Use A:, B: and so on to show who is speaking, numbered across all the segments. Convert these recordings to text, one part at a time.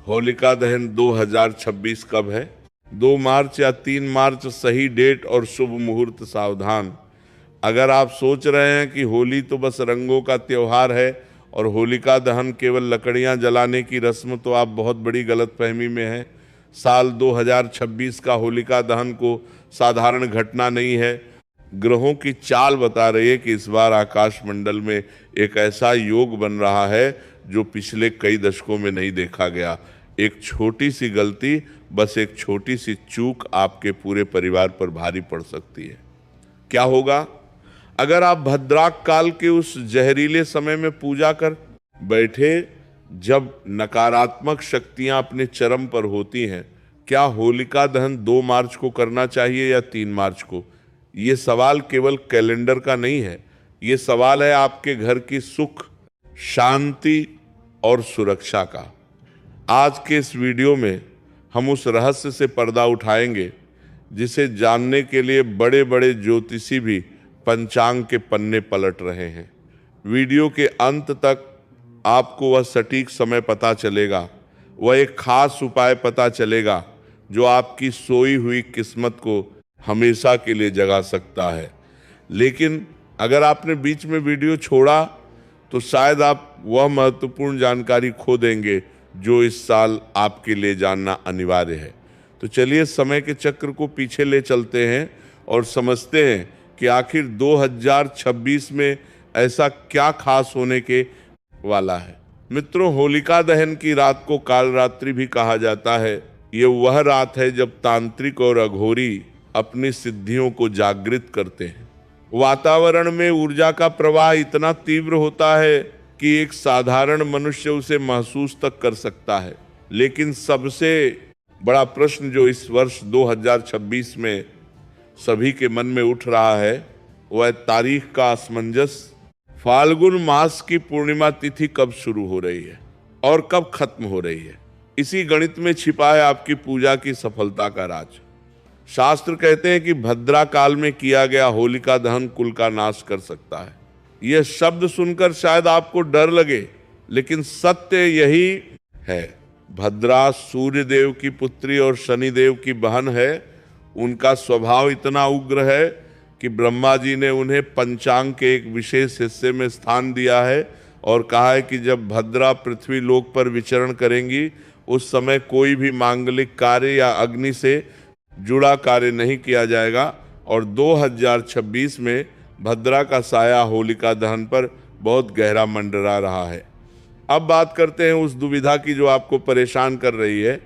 A: होलिका दहन 2026 कब है? 2 मार्च या 3 मार्च सही डेट और शुभ मुहूर्त सावधान। अगर आप सोच रहे हैं कि होली तो बस रंगों का त्योहार है और होलिका दहन केवल लकड़ियां जलाने की रस्म, तो आप बहुत बड़ी गलतफहमी में हैं। साल 2026 का होलिका दहन को साधारण घटना नहीं है। ग्रहों की चाल बता रही है कि इस बार आकाश मंडल में एक ऐसा योग बन रहा है जो पिछले कई दशकों में नहीं देखा गया। एक छोटी सी गलती, बस एक छोटी सी चूक आपके पूरे परिवार पर भारी पड़ सकती है। क्या होगा? अगर आप भद्राक काल के उस जहरीले समय में पूजा कर बैठे जब नकारात्मक शक्तियां अपने चरम पर होती हैं, क्या होलिका दहन 2 मार्च को करना चाहिए या 3 मार्च को? ये सवाल केवल कैलेंडर का नहीं है, ये सवाल है आपके घर की सुख, शांति और सुरक्षा का। आज के इस वीडियो में हम उस रहस्य से पर्दा उठाएंगे जिसे जानने के लिए बड़े बड़े ज्योतिषी भी पंचांग के पन्ने पलट रहे हैं। वीडियो के अंत तक आपको वह सटीक समय पता चलेगा, वह एक खास उपाय पता चलेगा जो आपकी सोई हुई किस्मत को हमेशा के लिए जगा सकता है। लेकिन अगर आपने बीच में वीडियो छोड़ा तो शायद आप वह महत्वपूर्ण जानकारी खो देंगे जो इस साल आपके लिए जानना अनिवार्य है। तो चलिए समय के चक्र को पीछे ले चलते हैं और समझते हैं कि आखिर 2026 में ऐसा क्या खास होने के वाला है। मित्रों, होलिका दहन की रात को कालरात्रि भी कहा जाता है। ये वह रात है जब तांत्रिक और अघोरी अपनी सिद्धियों को जागृत करते हैं। वातावरण में ऊर्जा का प्रवाह इतना तीव्र होता है कि एक साधारण मनुष्य उसे महसूस तक कर सकता है। लेकिन सबसे बड़ा प्रश्न जो इस वर्ष 2026 में सभी के मन में उठ रहा है वह तारीख का असमंजस। फाल्गुन मास की पूर्णिमा तिथि कब शुरू हो रही है और कब खत्म हो रही है? इसी गणित में छिपा है आपकी पूजा की सफलता का राज। शास्त्र कहते हैं कि भद्रा काल में किया गया होलिका दहन कुल का नाश कर सकता है। यह शब्द सुनकर शायद आपको डर लगे, लेकिन सत्य यही है। भद्रा सूर्य देव की पुत्री और शनि देव की बहन है। उनका स्वभाव इतना उग्र है कि ब्रह्मा जी ने उन्हें पंचांग के एक विशेष हिस्से में स्थान दिया है और कहा है कि जब भद्रा पृथ्वी लोक पर विचरण करेंगी उस समय कोई भी मांगलिक कार्य या अग्नि से जुड़ा कार्य नहीं किया जाएगा। और 2026 में भद्रा का साया होलिका दहन पर बहुत गहरा मंडरा रहा है। अब बात करते हैं उस दुविधा की जो आपको परेशान कर रही है।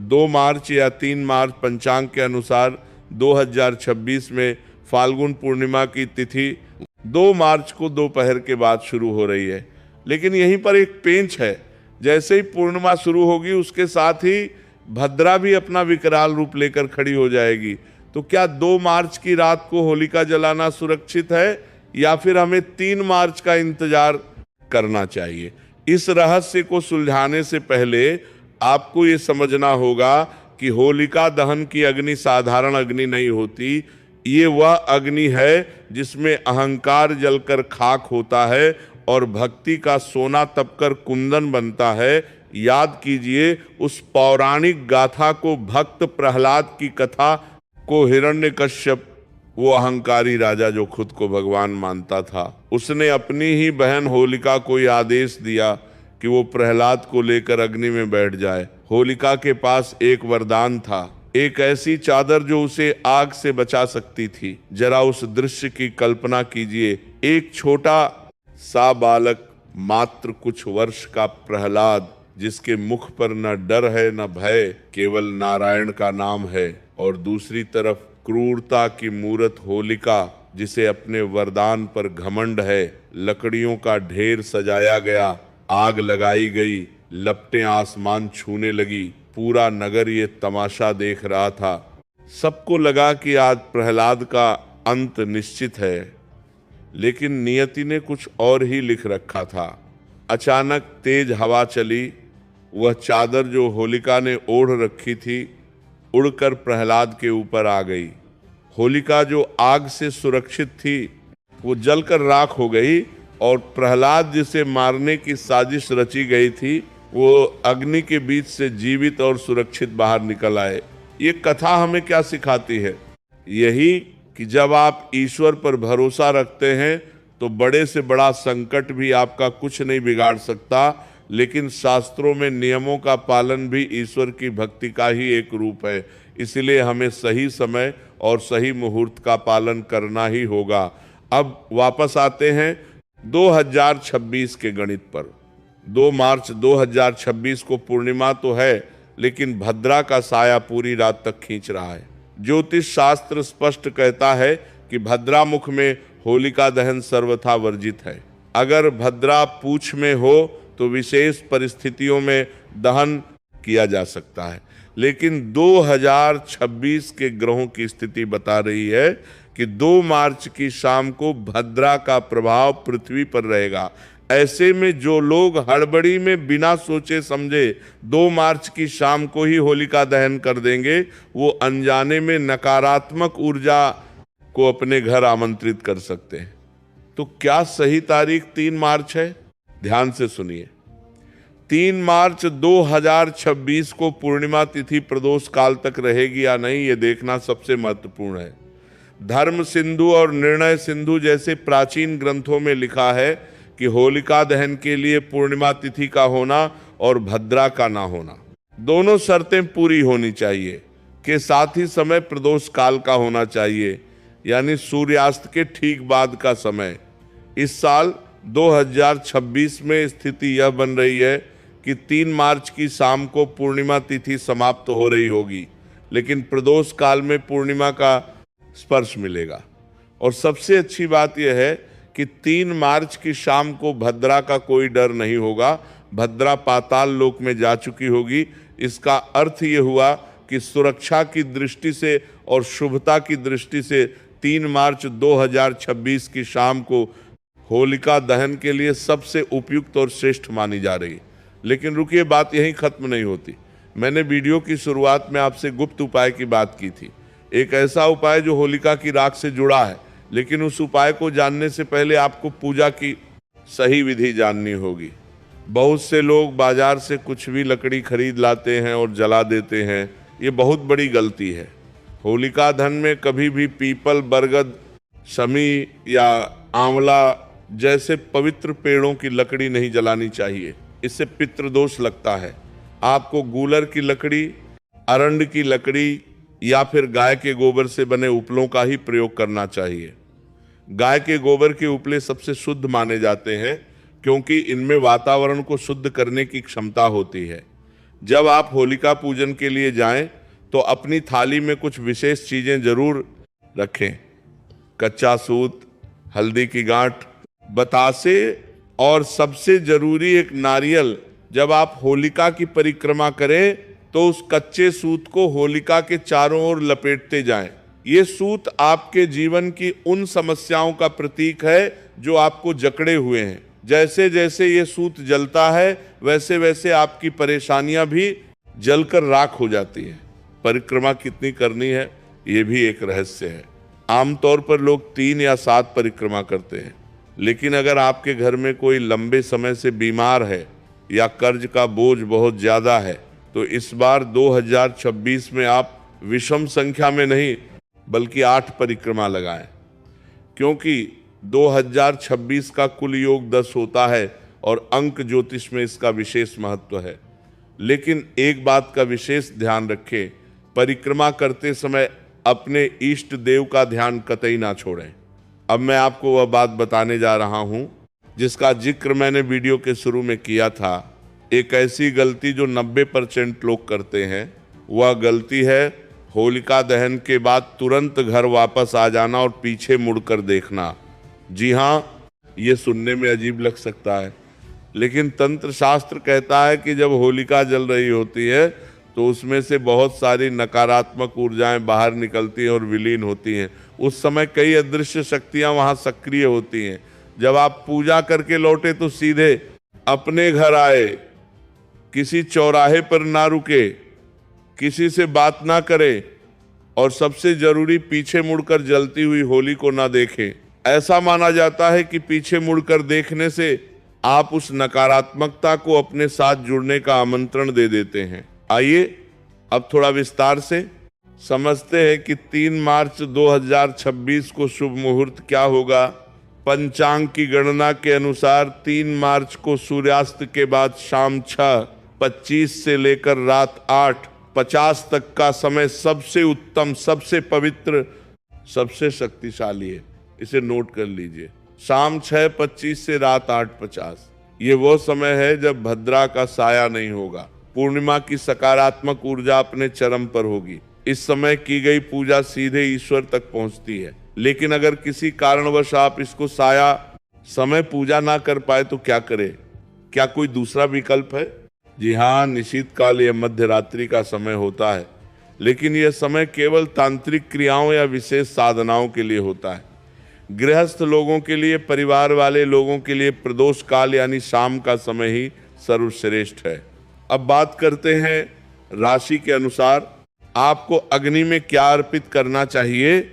A: 2 मार्च या 3 मार्च पंचांग के अनुसार 2026 में फाल्गुन पूर्णिमा की तिथि 2 मार्च को दोपहर के बाद शुरू हो रही है। लेकिन यहीं पर एक पेंच है। जैसे ही पूर्णिमा शुरू होगी उसके साथ ही भद्रा भी अपना विकराल रूप लेकर खड़ी हो जाएगी। तो क्या 2 मार्च की रात को होलिका जलाना सुरक्षित है या फिर हमें 3 मार्च का इंतजार करना चाहिए? इस रहस्य को सुलझाने से पहले आपको ये समझना होगा कि होलिका दहन की अग्नि साधारण अग्नि नहीं होती। ये वह अग्नि है जिसमें अहंकार जलकर खाक होता है और भक्ति का सोना तपकर कुंदन बनता है। याद कीजिए उस पौराणिक गाथा को, भक्त प्रहलाद की कथा को। हिरण्यकश्यप, वो अहंकारी राजा जो खुद को भगवान मानता था, उसने अपनी ही बहन होलिका को यह आदेश दिया कि वो प्रहलाद को लेकर अग्नि में बैठ जाए। होलिका के पास एक वरदान था, एक ऐसी चादर जो उसे आग से बचा सकती थी। जरा उस दृश्य की कल्पना कीजिए। एक छोटा सा बालक, मात्र कुछ वर्ष का प्रहलाद, जिसके मुख पर न डर है न भय, केवल नारायण का नाम है। और दूसरी तरफ क्रूरता की मूरत होलिका, जिसे अपने वरदान पर घमंड है। लकड़ियों का ढेर सजाया गया, आग लगाई गई, लपटें आसमान छूने लगी। पूरा नगर ये तमाशा देख रहा था। सबको लगा कि आज प्रहलाद का अंत निश्चित है, लेकिन नियति ने कुछ और ही लिख रखा था। अचानक तेज हवा चली। वह चादर जो होलिका ने ओढ़ रखी थी उड़कर प्रहलाद के ऊपर आ गई। होलिका जो आग से सुरक्षित थी वो जलकर राख हो गई और प्रहलाद जिसे मारने की साजिश रची गई थी वो अग्नि के बीच से जीवित और सुरक्षित बाहर निकल आए। ये कथा हमें क्या सिखाती है? यही कि जब आप ईश्वर पर भरोसा रखते हैं तो बड़े से बड़ा संकट भी आपका कुछ नहीं बिगाड़ सकता, लेकिन शास्त्रों में नियमों का पालन भी ईश्वर की भक्ति का ही एक रूप है। इसलिए हमें सही समय और सही मुहूर्त का पालन करना ही होगा। अब वापस आते हैं 2026 के गणित पर। 2 मार्च 2026 को पूर्णिमा तो है, लेकिन भद्रा का साया पूरी रात तक खींच रहा है। ज्योतिष शास्त्र स्पष्ट कहता है कि भद्रा मुख में होलिका दहन सर्वथा वर्जित है। अगर भद्रा पूछ में हो तो विशेष परिस्थितियों में दहन किया जा सकता है, लेकिन 2026 के ग्रहों की स्थिति बता रही है कि 2 मार्च की शाम को भद्रा का प्रभाव पृथ्वी पर रहेगा। ऐसे में जो लोग हड़बड़ी में बिना सोचे समझे 2 मार्च की शाम को ही होलिका दहन कर देंगे, वो अनजाने में नकारात्मक ऊर्जा को अपने घर आमंत्रित कर सकते हैं। तो क्या सही तारीख 3 मार्च है? ध्यान से सुनिए। 3 मार्च 2026 को पूर्णिमा तिथि प्रदोष काल तक रहेगी या नहीं, ये देखना सबसे महत्वपूर्ण है। धर्म सिंधु और निर्णय सिंधु जैसे प्राचीन ग्रंथों में लिखा है कि होलिका दहन के लिए पूर्णिमा तिथि का होना और भद्रा का ना होना, दोनों शर्तें पूरी होनी चाहिए। के साथ ही समय प्रदोष काल का होना चाहिए, यानी सूर्यास्त के ठीक बाद का समय। इस साल 2026 में स्थिति यह बन रही है कि 3 मार्च की शाम को पूर्णिमा तिथि समाप्त हो रही होगी, लेकिन प्रदोष काल में पूर्णिमा का स्पर्श मिलेगा। और सबसे अच्छी बात यह है कि 3 मार्च की शाम को भद्रा का कोई डर नहीं होगा। भद्रा पाताल लोक में जा चुकी होगी। इसका अर्थ ये हुआ कि सुरक्षा की दृष्टि से और शुभता की दृष्टि से 3 मार्च 2026 की शाम को होलिका दहन के लिए सबसे उपयुक्त और श्रेष्ठ मानी जा रही है। लेकिन रुकिए, बात यहीं खत्म नहीं होती। मैंने वीडियो की शुरुआत में आपसे गुप्त उपाय की बात की थी, एक ऐसा उपाय जो होलिका की राख से जुड़ा है, लेकिन उस उपाय को जानने से पहले आपको पूजा की सही विधि जाननी होगी। बहुत से लोग बाजार से कुछ भी लकड़ी खरीद लाते हैं और जला देते हैं, ये बहुत बड़ी गलती है। होलिका दहन में कभी भी पीपल, बरगद, शमी या आंवला जैसे पवित्र पेड़ों की लकड़ी नहीं जलानी चाहिए, इससे पितृदोष लगता है। आपको गूलर की लकड़ी, अरंड की लकड़ी या फिर गाय के गोबर से बने उपलों का ही प्रयोग करना चाहिए। गाय के गोबर के उपले सबसे शुद्ध माने जाते हैं, क्योंकि इनमें वातावरण को शुद्ध करने की क्षमता होती है। जब आप होलिका पूजन के लिए जाएं तो अपनी थाली में कुछ विशेष चीजें जरूर रखें। कच्चा सूत, हल्दी की गांठ, बतासे और सबसे जरूरी एक नारियल। जब आप होलिका की परिक्रमा करें तो उस कच्चे सूत को होलिका के चारों ओर लपेटते जाएं। ये सूत आपके जीवन की उन समस्याओं का प्रतीक है जो आपको जकड़े हुए हैं। जैसे जैसे ये सूत जलता है वैसे वैसे आपकी परेशानियां भी जलकर राख हो जाती है। परिक्रमा कितनी करनी है ये भी एक रहस्य है। आमतौर पर लोग 3 या 7 परिक्रमा करते हैं, लेकिन अगर आपके घर में कोई लंबे समय से बीमार है या कर्ज का बोझ बहुत ज़्यादा है तो इस बार 2026 में आप विषम संख्या में नहीं बल्कि 8 परिक्रमा लगाएं, क्योंकि 2026 का कुल योग 10 होता है और अंक ज्योतिष में इसका विशेष महत्व है। लेकिन एक बात का विशेष ध्यान रखें, परिक्रमा करते समय अपने इष्ट देव का ध्यान कतई ना छोड़ें। अब मैं आपको वह बात बताने जा रहा हूं जिसका जिक्र मैंने वीडियो के शुरू में किया था। एक ऐसी गलती जो 90% लोग करते हैं, वह गलती है होलिका दहन के बाद तुरंत घर वापस आ जाना और पीछे मुड़कर देखना। जी हाँ, ये सुनने में अजीब लग सकता है, लेकिन तंत्र शास्त्र कहता है कि जब होलिका जल रही होती है तो उसमें से बहुत सारी नकारात्मक ऊर्जाएं बाहर निकलती हैं और विलीन होती हैं। उस समय कई अदृश्य शक्तियां वहां सक्रिय होती हैं। जब आप पूजा करके लौटे तो सीधे अपने घर आए, किसी चौराहे पर ना रुके, किसी से बात ना करें और सबसे जरूरी पीछे मुड़कर जलती हुई होली को ना देखें। ऐसा माना जाता है कि पीछे मुड़कर देखने से आप उस नकारात्मकता को अपने साथ जुड़ने का आमंत्रण दे देते हैं। आइए अब थोड़ा विस्तार से समझते हैं कि 3 मार्च 2026 को शुभ मुहूर्त क्या होगा। पंचांग की गणना के अनुसार 3 मार्च को सूर्यास्त के बाद शाम 6:25 से लेकर रात 8:50 तक का समय सबसे उत्तम, सबसे पवित्र, सबसे शक्तिशाली है। इसे नोट कर लीजिए। शाम 6:25 से रात 8:50 ये वो समय है जब भद्रा का साया नहीं होगा। पूर्णिमा की सकारात्मक ऊर्जा अपने चरम पर होगी। इस समय की गई पूजा सीधे ईश्वर तक पहुंचती है। लेकिन अगर किसी कारणवश आप इसको साया समय पूजा ना कर पाए तो क्या करें? क्या कोई दूसरा विकल्प है? जी हाँ, निश्चित काल या मध्य रात्रि का समय होता है, लेकिन यह समय केवल तांत्रिक क्रियाओं या विशेष साधनाओं के लिए होता है। गृहस्थ लोगों के लिए, परिवार वाले लोगों के लिए प्रदोष काल यानी शाम का समय ही सर्वश्रेष्ठ है। अब बात करते हैं राशि के अनुसार आपको अग्नि में क्या अर्पित करना चाहिए।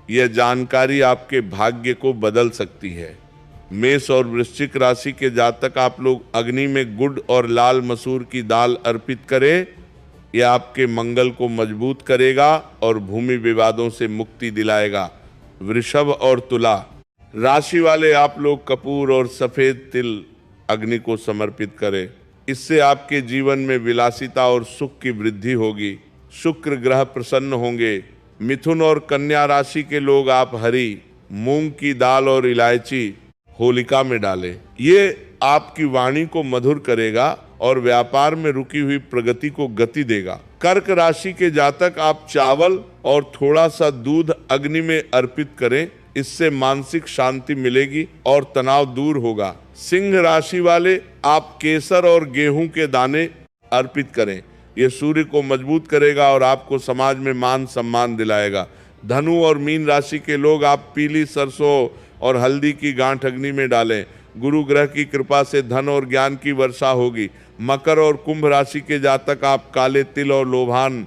A: यह जानकारी आपके भाग्य को बदल सकती है। मेष और वृश्चिक राशि के जातक आप लोग अग्नि में गुड़ और लाल मसूर की दाल अर्पित करें। यह आपके मंगल को मजबूत करेगा और भूमि विवादों से मुक्ति दिलाएगा। वृषभ और तुला राशि वाले आप लोग कपूर और सफेद तिल अग्नि को समर्पित करें। इससे आपके जीवन में विलासिता और सुख की वृद्धि होगी। शुक्र ग्रह प्रसन्न होंगे। मिथुन और कन्या राशि के लोग आप हरी मूंग की दाल और इलायची होलिका में डालें। ये आपकी वाणी को मधुर करेगा और व्यापार में रुकी हुई प्रगति को गति देगा। कर्क राशि के जातक आप चावल और थोड़ा सा दूध अग्नि में अर्पित करें। इससे मानसिक शांति मिलेगी और तनाव दूर होगा। सिंह राशि वाले आप केसर और गेहूं के दाने अर्पित करें। यह सूर्य को मजबूत करेगा और आपको समाज में मान सम्मान दिलाएगा। धनु और मीन राशि के लोग आप पीली सरसों और हल्दी की गांठ अग्नि में डालें। गुरु ग्रह की कृपा से धन और ज्ञान की वर्षा होगी। मकर और कुंभ राशि के जातक आप काले तिल और लोभान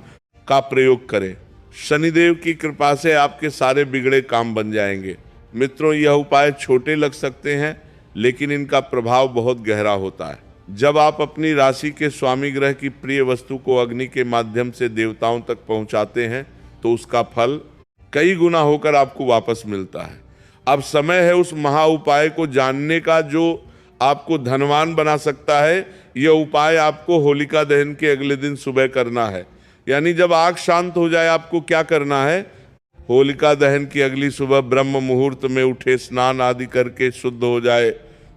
A: का प्रयोग करें। शनिदेव की कृपा से आपके सारे बिगड़े काम बन जाएंगे। मित्रों, यह उपाय छोटे लग सकते हैं, लेकिन इनका प्रभाव बहुत गहरा होता है। जब आप अपनी राशि के स्वामी ग्रह की प्रिय वस्तु को अग्नि के माध्यम से देवताओं तक पहुंचाते हैं तो उसका फल कई गुना होकर आपको वापस मिलता है। अब समय है उस महा उपाय को जानने का जो आपको धनवान बना सकता है। यह उपाय आपको होलिका दहन के अगले दिन सुबह करना है। यानी जब आग शांत हो जाए आपको क्या करना है? होलिका दहन की अगली सुबह ब्रह्म मुहूर्त में उठे, स्नान आदि करके शुद्ध हो जाए,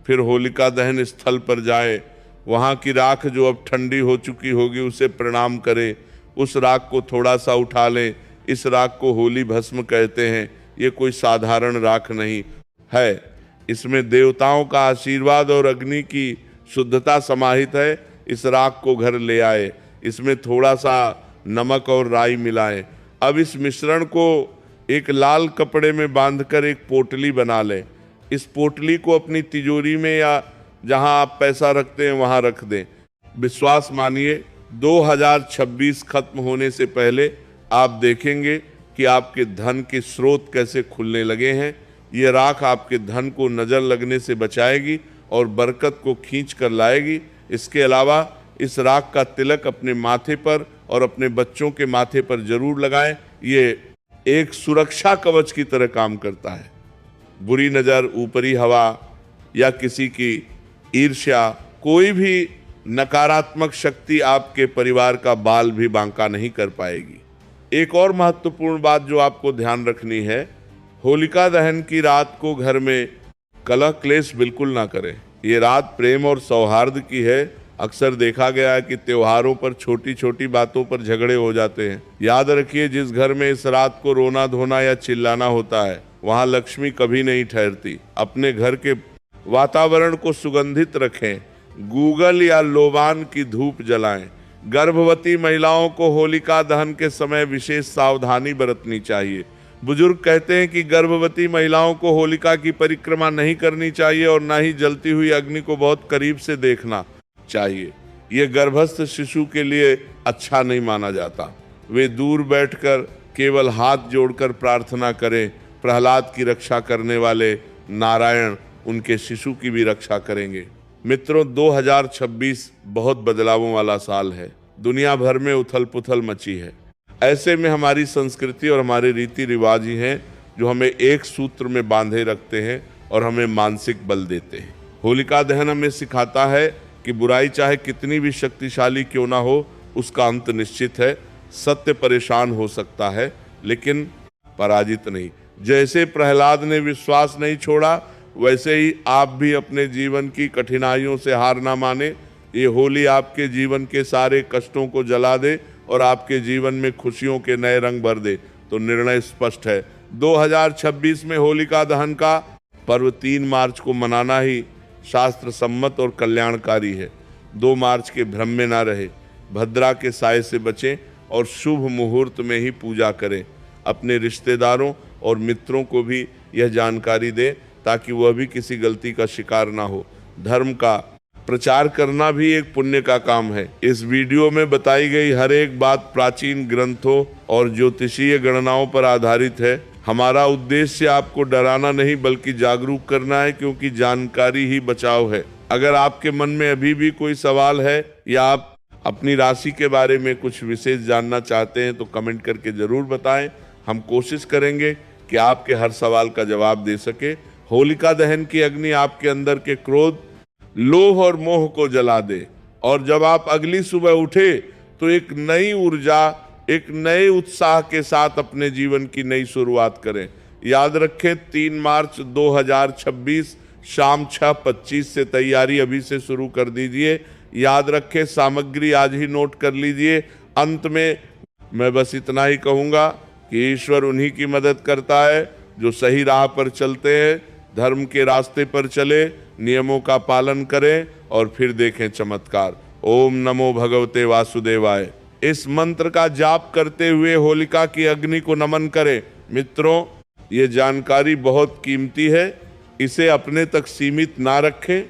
A: फिर होलिका दहन स्थल पर जाए। वहाँ की राख जो अब ठंडी हो चुकी होगी उसे प्रणाम करें। उस राख को थोड़ा सा उठा लें। इस राख को होली भस्म कहते हैं। ये कोई साधारण राख नहीं है, इसमें देवताओं का आशीर्वाद और अग्नि की शुद्धता समाहित है। इस राख को घर ले आए, इसमें थोड़ा सा नमक और राई मिलाएं। अब इस मिश्रण को एक लाल कपड़े में बांधकर एक पोटली बना लें। इस पोटली को अपनी तिजोरी में या जहां आप पैसा रखते हैं वहां रख दें। विश्वास मानिए 2026 खत्म होने से पहले आप देखेंगे कि आपके धन के स्रोत कैसे खुलने लगे हैं। ये राख आपके धन को नजर लगने से बचाएगी और बरकत को खींच कर लाएगी। इसके अलावा इस राख का तिलक अपने माथे पर और अपने बच्चों के माथे पर जरूर लगाएं। ये एक सुरक्षा कवच की तरह काम करता है। बुरी नज़र, ऊपरी हवा या किसी की ईर्ष्या, कोई भी नकारात्मक शक्ति आपके परिवार का बाल भी बांका नहीं कर पाएगी। एक और महत्वपूर्ण बात जो आपको ध्यान रखनी है, होलिका दहन की रात को घर में कलह क्लेश बिल्कुल ना करें। ये रात प्रेम और सौहार्द की है। अक्सर देखा गया है कि त्योहारों पर छोटी छोटी बातों पर झगड़े हो जाते हैं। याद रखिए, जिस घर में इस रात को रोना धोना या चिल्लाना होता है वहाँ लक्ष्मी कभी नहीं ठहरती। अपने घर के वातावरण को सुगंधित रखें। गूगल या लोबान की धूप जलाएं। गर्भवती महिलाओं को होलिका दहन के समय विशेष सावधानी बरतनी चाहिए। बुजुर्ग कहते हैं कि गर्भवती महिलाओं को होलिका की परिक्रमा नहीं करनी चाहिए और न ही जलती हुई अग्नि को बहुत करीब से देखना चाहिए। यह गर्भस्थ शिशु के लिए अच्छा नहीं माना जाता। वे दूर बैठकर केवल हाथ जोड़कर प्रार्थना करें। प्रहलाद की रक्षा करने वाले नारायण उनके शिशु की भी रक्षा करेंगे। मित्रों, 2026 बहुत बदलावों वाला साल है। दुनिया भर में उथल पुथल मची है। ऐसे में हमारी संस्कृति और हमारे रीति रिवाज ही हैं जो हमें एक सूत्र में बांधे रखते हैं और हमें मानसिक बल देते हैं। होलिका दहन हमें सिखाता है कि बुराई चाहे कितनी भी शक्तिशाली क्यों ना हो, उसका अंत निश्चित है। सत्य परेशान हो सकता है लेकिन पराजित नहीं। जैसे प्रहलाद ने विश्वास नहीं छोड़ा, वैसे ही आप भी अपने जीवन की कठिनाइयों से हार ना माने। ये होली आपके जीवन के सारे कष्टों को जला दे और आपके जीवन में खुशियों के नए रंग भर दे। तो निर्णय स्पष्ट है, 2026 में होलिका दहन का पर्व 3 मार्च को मनाना ही शास्त्र सम्मत और कल्याणकारी है। 2 मार्च के भ्रम में ना रहे, भद्रा के साए से बचें और शुभ मुहूर्त में ही पूजा करें। अपने रिश्तेदारों और मित्रों को भी यह जानकारी दें ताकि वह भी किसी गलती का शिकार ना हो। धर्म का प्रचार करना भी एक पुण्य का काम है। इस वीडियो में बताई गई हर एक बात प्राचीन ग्रंथों और ज्योतिषीय गणनाओं पर आधारित है। हमारा उद्देश्य आपको डराना नहीं बल्कि जागरूक करना है, क्योंकि जानकारी ही बचाव है। अगर आपके मन में अभी भी कोई सवाल है या आप अपनी राशि के बारे में कुछ विशेष जानना चाहते हैं तो कमेंट करके जरूर बताएं। हम कोशिश करेंगे कि आपके हर सवाल का जवाब दे सके। होलिका दहन की अग्नि आपके अंदर के क्रोध, लोभ और मोह को जला दे और जब आप अगली सुबह उठे तो एक नई ऊर्जा, एक नए उत्साह के साथ अपने जीवन की नई शुरुआत करें। याद रखें, 3 मार्च 2026 शाम 6:25 से तैयारी अभी से शुरू कर दीजिए। याद रखें, सामग्री आज ही नोट कर लीजिए। अंत में मैं बस इतना ही कहूँगा कि ईश्वर उन्हीं की मदद करता है जो सही राह पर चलते हैं। धर्म के रास्ते पर चले, नियमों का पालन करें और फिर देखें चमत्कार। ओम नमो भगवते वासुदेवाय। इस मंत्र का जाप करते हुए होलिका की अग्नि को नमन करें। मित्रों, ये जानकारी बहुत कीमती है, इसे अपने तक सीमित ना रखें,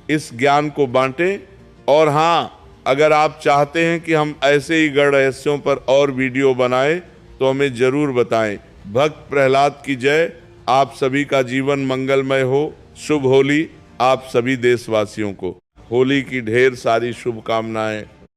A: इस ज्ञान को बांटें। और हाँ, अगर आप चाहते हैं कि हम ऐसे ही गढ़ रहस्यों पर और वीडियो बनाएं तो हमें जरूर बताएं। भक्त प्रहलाद की जय। आप सभी का जीवन मंगलमय हो। शुभ होली आप सभी देशवासियों को। होली की ढेर सारी शुभकामनाएं।